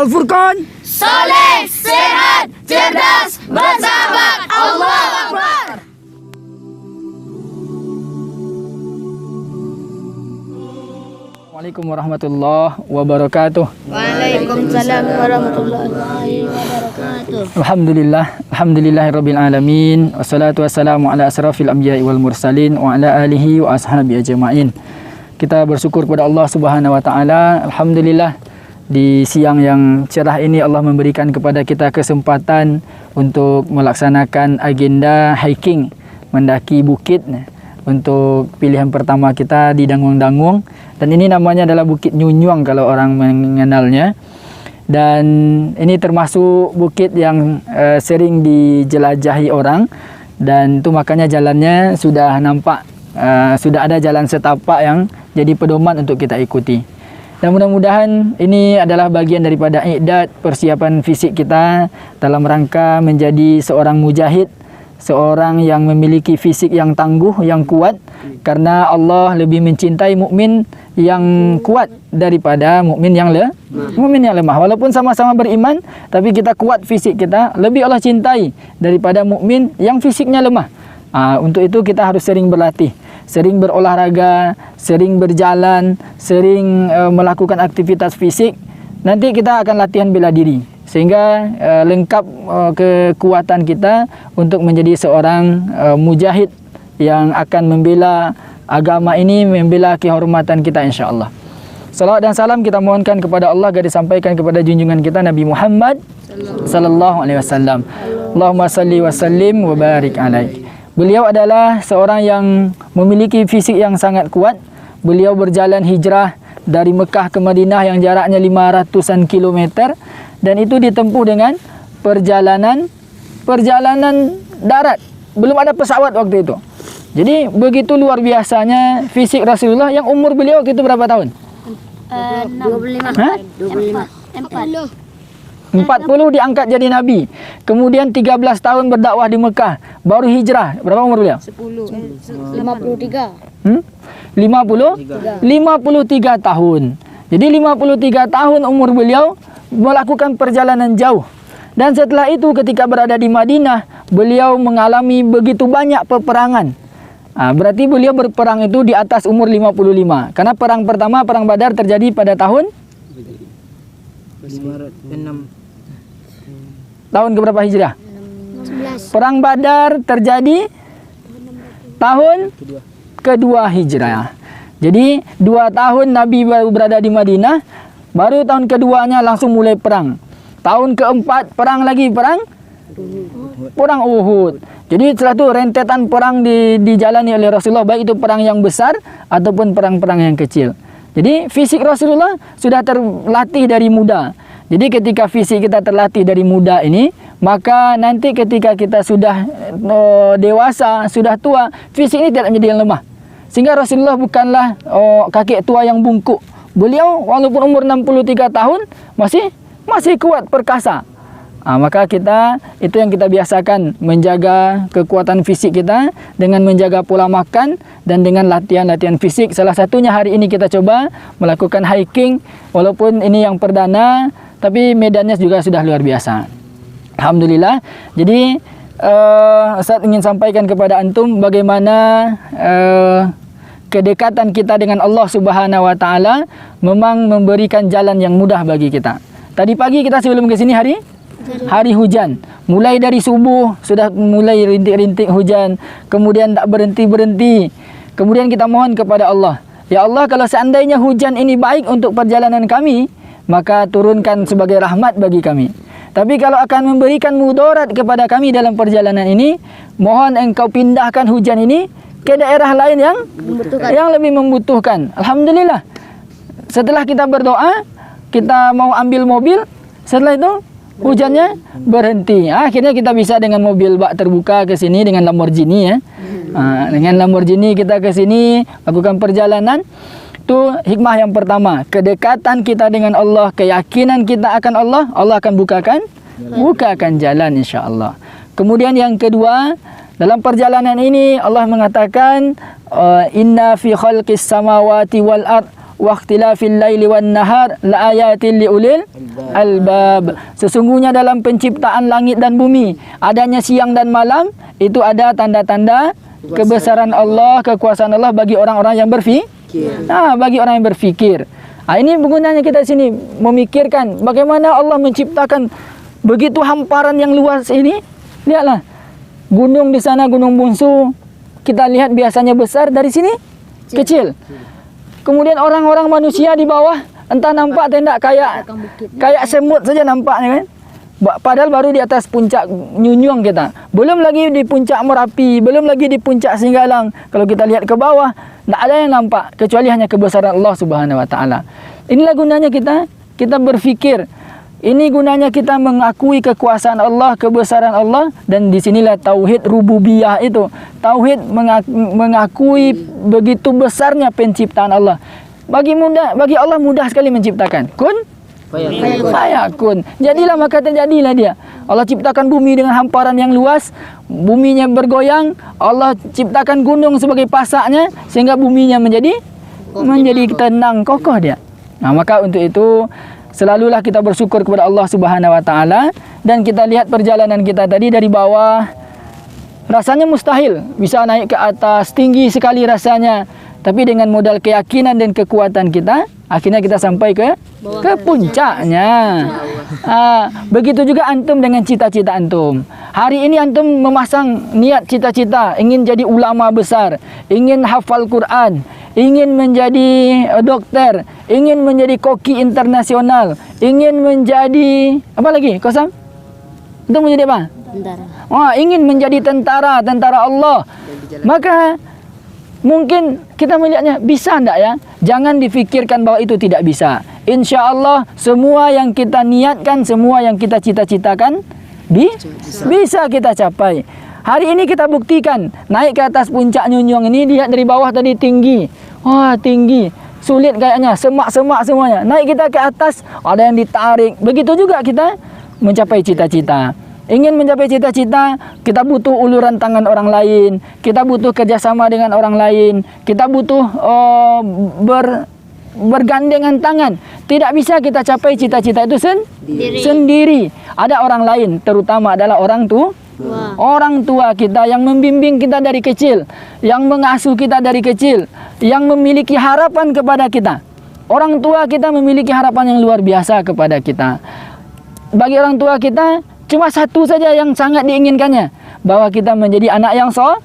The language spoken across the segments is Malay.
Al-Furqan. Soleh, sehat, cerdas, bersahabat. Allahu Akbar. Assalamualaikum warahmatullahi wabarakatuh. Waalaikumsalam warahmatullahi wabarakatuh. Alhamdulillahirabbil alamin. Wassalatu wassalamu ala asrafil anbiya'i wal mursalin wa ala alihi wa ashabi ajma'in. Kita bersyukur kepada Allah Subhanahu wa taala. Alhamdulillah, di siang yang cerah ini Allah memberikan kepada kita kesempatan untuk melaksanakan agenda hiking, mendaki bukit. Untuk pilihan pertama kita di Danguang-Danguang, dan ini namanya adalah Bukit Nyunyuang kalau orang mengenalnya. Dan ini termasuk bukit yang sering dijelajahi orang, dan itu makanya jalannya sudah nampak, sudah ada jalan setapak yang jadi pedoman untuk kita ikuti. Dan mudah-mudahan ini adalah bagian daripada i'dad, persiapan fisik kita dalam rangka menjadi seorang mujahid, seorang yang memiliki fisik yang tangguh, yang kuat, karena Allah lebih mencintai mukmin yang kuat daripada mukmin yang lemah. Walaupun sama-sama beriman, tapi kita kuat fisik kita, lebih Allah cintai daripada mukmin yang fisiknya lemah. Untuk itu kita harus sering berlatih, sering berolahraga, sering berjalan, sering melakukan aktivitas fisik. Nanti kita akan latihan bela diri, sehingga lengkap kekuatan kita untuk menjadi seorang mujahid yang akan membela agama ini, membela kehormatan kita insya-Allah. Salawat dan salam kita mohonkan kepada Allah agar disampaikan kepada junjungan kita Nabi Muhammad sallallahu alaihi wasallam. Allahumma salli wa sallim wa barik alaihi. Beliau adalah seorang yang memiliki fisik yang sangat kuat. Beliau berjalan hijrah dari Mekah ke Madinah yang jaraknya 500-an kilometer, dan itu ditempuh dengan perjalanan darat. Belum ada pesawat waktu itu. Jadi begitu luar biasanya fisik Rasulullah. Yang umur beliau waktu itu berapa tahun? 40 diangkat jadi nabi. Kemudian 13 tahun berdakwah di Mekah, baru hijrah. Berapa umur beliau? 53. 53 tahun. Jadi 53 tahun umur beliau melakukan perjalanan jauh. Dan setelah itu ketika berada di Madinah, beliau mengalami begitu banyak peperangan. Berarti beliau berperang itu di atas umur 55. Karena perang pertama, perang Badar, terjadi pada tahun tahun keberapa Hijriah? 11. Perang Badar terjadi tahun kedua Hijriah. Jadi 2 tahun Nabi baru berada di Madinah, baru tahun keduanya langsung mulai perang. Tahun keempat perang lagi, perang Uhud. Jadi setelah itu rentetan perang dijalani oleh Rasulullah, baik itu perang yang besar ataupun perang-perang yang kecil. Jadi fisik Rasulullah sudah terlatih dari muda. Jadi ketika fisik kita terlatih dari muda ini, maka nanti ketika kita sudah dewasa, sudah tua, fisik ini tidak menjadi yang lemah. Sehingga Rasulullah bukanlah kakek tua yang bungkuk. Beliau walaupun umur 63 tahun masih kuat, perkasa. Maka kita, itu yang kita biasakan, menjaga kekuatan fisik kita dengan menjaga pola makan dan dengan latihan-latihan fisik. Salah satunya hari ini kita coba melakukan hiking, walaupun ini yang perdana, tapi medannya juga sudah luar biasa. Alhamdulillah. Jadi Ustaz ingin sampaikan kepada antum bagaimana kedekatan kita dengan Allah Subhanahu wa taala memang memberikan jalan yang mudah bagi kita. Tadi pagi kita sebelum ke sini hari hujan. Mulai dari subuh sudah mulai rintik-rintik hujan, kemudian tak berhenti-berhenti. Kemudian kita mohon kepada Allah, ya Allah, kalau seandainya hujan ini baik untuk perjalanan kami, maka turunkan sebagai rahmat bagi kami. Tapi kalau akan memberikan mudarat kepada kami dalam perjalanan ini, mohon engkau pindahkan hujan ini ke daerah lain yang lebih membutuhkan. Alhamdulillah. Setelah kita berdoa, kita mau ambil mobil, setelah itu hujannya berhenti. Akhirnya kita bisa dengan mobil bak terbuka ke sini dengan Lamborghini ya. Dengan Lamborghini kita ke sini lakukan perjalanan. Itu hikmah yang pertama, kedekatan kita dengan Allah, keyakinan kita akan Allah, Allah akan bukakan jalan insya-Allah. Kemudian yang kedua, dalam perjalanan ini Allah mengatakan inna fi khalqis samawati wal ard wa ikhtilafil laili wan nahar laayatil liulil albab. Sesungguhnya dalam penciptaan langit dan bumi, adanya siang dan malam, itu ada tanda-tanda kebesaran Allah, kekuasaan Allah bagi orang-orang yang berfikir. Bagi orang yang berfikir. Ini gunanya kita sini memikirkan bagaimana Allah menciptakan begitu hamparan yang luas ini. Lihatlah, gunung di sana, Gunung Bungsu, kita lihat biasanya besar, dari sini kecil. Kemudian orang-orang manusia di bawah, entah nampak atau tidak, kayak semut saja nampaknya kan. Padahal baru di atas puncak Nyunyuang kita. Belum lagi di puncak Merapi, belum lagi di puncak Singgalang. Kalau kita lihat ke bawah, tidak ada yang nampak kecuali hanya kebesaran Allah Subhanahu wa taala. Inilah gunanya kita berfikir. Ini gunanya kita mengakui kekuasaan Allah, kebesaran Allah, dan disinilah tauhid rububiyah itu. Tauhid mengakui begitu besarnya penciptaan Allah. Bagi Allah mudah sekali menciptakan. Kun fayakun. Jadilah maka terjadilah dia. Allah ciptakan bumi dengan hamparan yang luas, buminya bergoyang. Allah ciptakan gunung sebagai pasaknya sehingga buminya menjadi tenang, kokoh dia. Nah, maka untuk itu selalulah kita bersyukur kepada Allah Subhanahu wa taala, dan kita lihat perjalanan kita tadi dari bawah. Rasanya mustahil bisa naik ke atas, tinggi sekali rasanya. Tapi dengan modal keyakinan dan kekuatan kita, akhirnya kita sampai ke puncaknya. Begitu juga antum dengan cita-cita antum. Hari ini antum memasang niat cita-cita, ingin jadi ulama besar, ingin hafal Quran, ingin menjadi dokter, ingin menjadi koki internasional, ingin menjadi apa lagi? Kosam? Antum menjadi apa? Tentara. Ingin menjadi tentara Allah. Maka mungkin kita melihatnya bisa enggak ya? Jangan difikirkan bahwa itu tidak bisa. Insya Allah semua yang kita niatkan, semua yang kita cita-citakan bisa kita capai. Hari ini kita buktikan, naik ke atas puncak Nyunyuang ini, lihat dari bawah tadi tinggi. Tinggi. Sulit kayaknya, semak-semak semuanya. Naik kita ke atas, ada yang ditarik. Begitu juga kita mencapai cita-cita. Ingin mencapai cita-cita, kita butuh uluran tangan orang lain, kita butuh kerjasama dengan orang lain, kita butuh bergandengan tangan. Tidak bisa kita capai cita-cita itu sendiri. Ada orang lain, terutama adalah orang tua kita yang membimbing kita dari kecil, yang mengasuh kita dari kecil, yang memiliki harapan kepada kita. Orang tua kita memiliki harapan yang luar biasa kepada kita. Bagi orang tua kita, cuma satu saja yang sangat diinginkannya, bahwa kita menjadi anak yang soleh.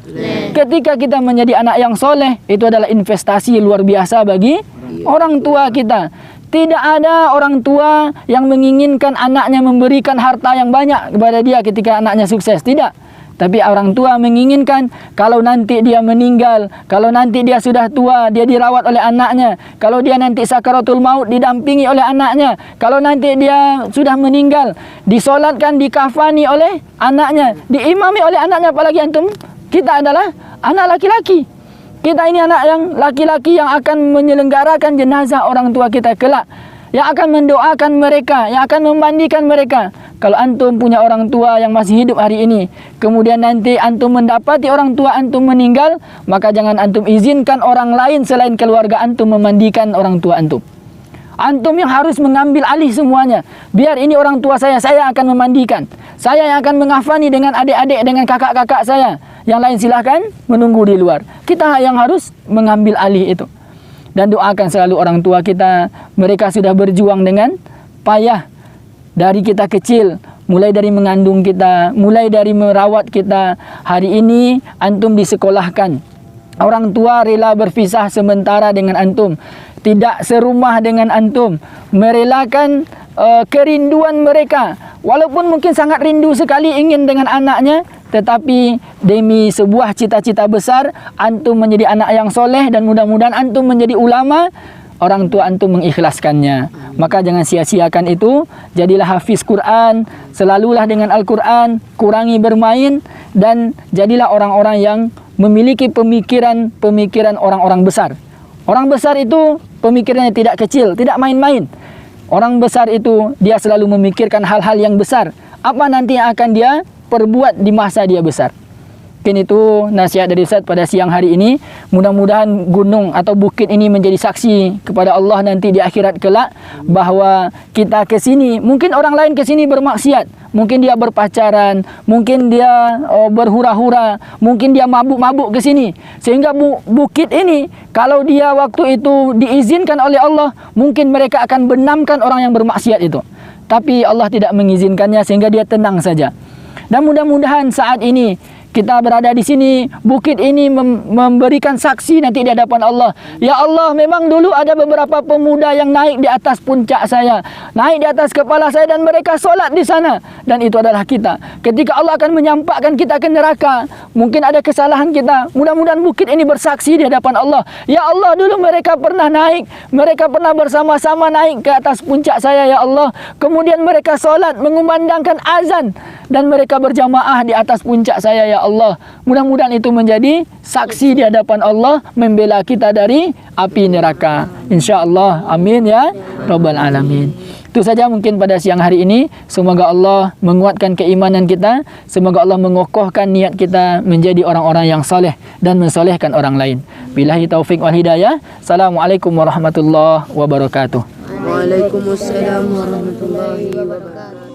Ketika kita menjadi anak yang soleh, itu adalah investasi luar biasa bagi orang tua kita. Tidak ada orang tua yang menginginkan anaknya memberikan harta yang banyak kepada dia ketika anaknya sukses. Tidak. Tapi orang tua menginginkan kalau nanti dia meninggal, kalau nanti dia sudah tua, dia dirawat oleh anaknya, kalau dia nanti sakaratul maut didampingi oleh anaknya, kalau nanti dia sudah meninggal disolatkan, dikafani oleh anaknya, diimami oleh anaknya. Apalagi antum, kita adalah anak laki-laki. Kita ini anak yang laki-laki yang akan menyelenggarakan jenazah orang tua kita kelak, yang akan mendoakan mereka, yang akan memandikan mereka. Kalau antum punya orang tua yang masih hidup hari ini, kemudian nanti antum mendapati orang tua antum meninggal, maka jangan antum izinkan orang lain selain keluarga antum memandikan orang tua antum. Antum yang harus mengambil alih semuanya. Biar ini orang tua saya akan memandikan. Saya yang akan mengafani dengan adik-adik, dengan kakak-kakak saya. Yang lain silahkan menunggu di luar. Kita yang harus mengambil alih itu. Dan doakan selalu orang tua kita. Mereka sudah berjuang dengan payah dari kita kecil, mulai dari mengandung kita, mulai dari merawat kita. Hari ini antum disekolahkan. Orang tua rela berpisah sementara dengan antum, tidak serumah dengan antum, merelakan kerinduan mereka. Walaupun mungkin sangat rindu sekali ingin dengan anaknya, tetapi demi sebuah cita-cita besar, antum menjadi anak yang soleh dan mudah-mudahan antum menjadi ulama. Orang tua antum mengikhlaskannya. Maka jangan sia-siakan itu. Jadilah hafiz Quran, selalulah dengan Al-Quran, kurangi bermain, dan jadilah orang-orang yang memiliki pemikiran orang-orang besar. Orang besar itu pemikirannya tidak kecil, tidak main-main. Orang besar itu dia selalu memikirkan hal-hal yang besar. Apa nanti yang akan dia perbuat di masa dia besar. Mungkin itu nasihat dari Ustaz pada siang hari ini. Mudah-mudahan gunung atau bukit ini menjadi saksi kepada Allah nanti di akhirat kelak bahawa kita ke sini, mungkin orang lain ke sini bermaksiat, mungkin dia berpacaran, mungkin dia berhura-hura, mungkin dia mabuk-mabuk ke sini. Sehingga bukit ini kalau dia waktu itu diizinkan oleh Allah, mungkin mereka akan benamkan orang yang bermaksiat itu. Tapi Allah tidak mengizinkannya sehingga dia tenang saja. Dan mudah-mudahan saat ini kita berada di sini, bukit ini memberikan saksi nanti di hadapan Allah. Ya Allah, memang dulu ada beberapa pemuda yang naik di atas puncak saya, naik di atas kepala saya dan mereka solat di sana. Dan itu adalah kita. Ketika Allah akan menyampakkan kita ke neraka, mungkin ada kesalahan kita. Mudah-mudahan bukit ini bersaksi di hadapan Allah. Ya Allah, dulu mereka pernah naik, mereka pernah bersama-sama naik ke atas puncak saya, ya Allah. Kemudian mereka solat, mengumandangkan azan, dan mereka berjamaah di atas puncak saya, ya Allah. Mudah-mudahan itu menjadi saksi di hadapan Allah membela kita dari api neraka. InsyaAllah. Amin ya Rabbal Alamin. Itu saja mungkin pada siang hari ini. Semoga Allah menguatkan keimanan kita. Semoga Allah mengokohkan niat kita menjadi orang-orang yang soleh dan mensolehkan orang lain. Billahi taufik wal hidayah. Assalamualaikum warahmatullahi wabarakatuh. Waalaikumsalam warahmatullahi wabarakatuh.